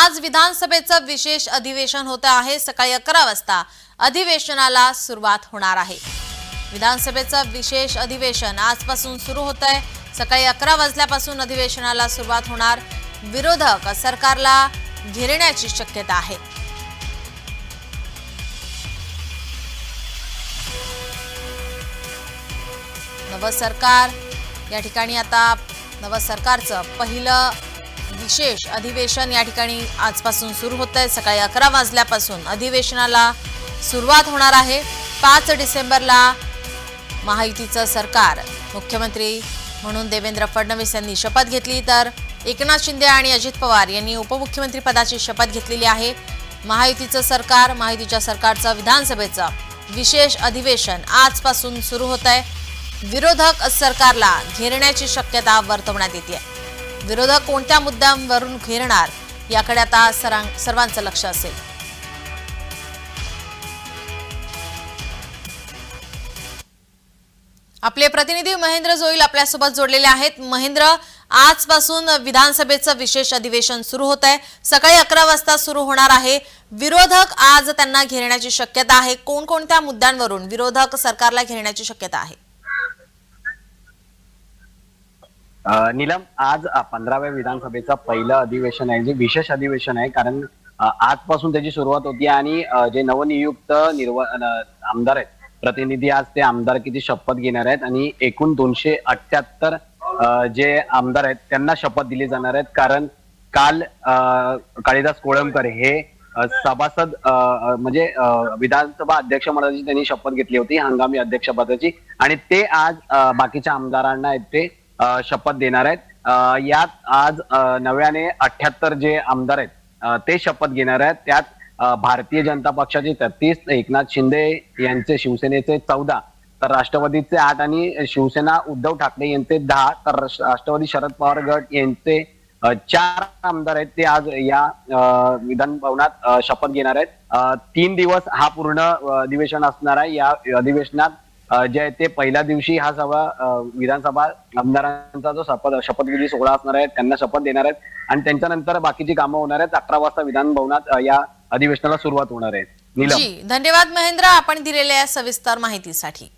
आज विधानसभेचं विशेष अधिवेशन होत आहे। सकाळी 11 वाजता अधिवेशनाला सुरुवात होणार आहे। विधानसभेचं विशेष अधिवेशन आजपासून सुरू होत आहे। सकाळी 11 वाजल्यापासून अधिवेशनाला सुरुवात होणार। विरोधक सरकारला घेरण्याची शक्यता आहे। नव सरकार या ठिकाणी आता नव सरकारचं पहिलं विशेष अधिवेशन या ठिकाणी आजपासून सुरू होत आहे। सकाळी 11 वाजल्यापासून अधिवेशनाला सुरुवात होणार आहे। 5 डिसेंबरला महायुतीचं सरकार मुख्यमंत्री म्हणून देवेंद्र फडणवीस यांनी शपथ घेतली, तर एकनाथ शिंदे आणि अजित पवार यांनी उपमुख्यमंत्री पदाची शपथ घेतलेली आहे। महायुतीचं सरकार, महायुतीच्या सरकारचं विधानसभेचं विशेष अधिवेशन आजपासून सुरू होत आहे। विरोधक सरकारला घेरण्याची शक्यता वर्तवण्यात येते। विरोधक कोणत्या मुद्द्यांवरून घेरणार याकडे आता सर्वांचं लक्ष असेल। आपले प्रतिनिधी महेंद्र जोईल आपल्यासोबत जोडलेले आहेत। महेंद्र, आजपासून विधानसभेचं विशेष अधिवेशन सुरू होत आहे। सकाळी 11 वाजता सुरू होणार आहे। विरोधक आज त्यांना घेरण्याची शक्यता आहे। कोणकोणत्या मुद्द्यांवरून विरोधक सरकारला घेरण्याची शक्यता आहे? नीलम, आज 15व्या विधानसभेचं पहिलं अधिवेशन आहे, जे विशेष अधिवेशन आहे, कारण आजपासून त्याची सुरुवात होती आणि जे नवनियुक्त आमदार आहेत, प्रतिनिधी, आज ते आमदारकीची शपथ घेणार आहेत आणि एकूण 278 जे आमदार आहेत त्यांना शपथ दिली जाणार आहेत। कारण काल कालिदास कोळंबकर हे सभासद म्हणजे विधानसभा अध्यक्ष मंडळाची त्यांनी शपथ घेतली होती, हंगामी अध्यक्षपदाची, आणि ते आज बाकीच्या आमदारांना ते शपथ देणार आहेत। यात आज नव्याने 78 जे आमदार आहेत ते शपथ घेणार आहेत। त्यात भारतीय जनता पक्षाचे 33, एकनाथ शिंदे यांचे शिवसेनेचे 14, तर राष्ट्रवादीचे 8 आणि शिवसेना उद्धव ठाकरे यांचे 10, तर राष्ट्रवादी शरद पवार गट यांचे 4 आमदार आहेत ते आज या विधान भवनात शपथ घेणार आहेत। 3 दिवस हा पूर्ण अधिवेशन असणार आहे। या अधिवेशनात जे आहे ते पहिल्या दिवशी हा विधानसभा आमदारांचा जो शपथविधी सोहळा असणार आहे त्यांना शपथ देणार आहेत आणि त्यांच्यानंतर बाकीची कामं होणार आहेत। 11 वाजता विधान भवनात या अधिवेशनाला सुरुवात होणार आहे। नीलम, धन्यवाद महेंद्र, आपण दिलेल्या सविस्तर माहितीसाठी।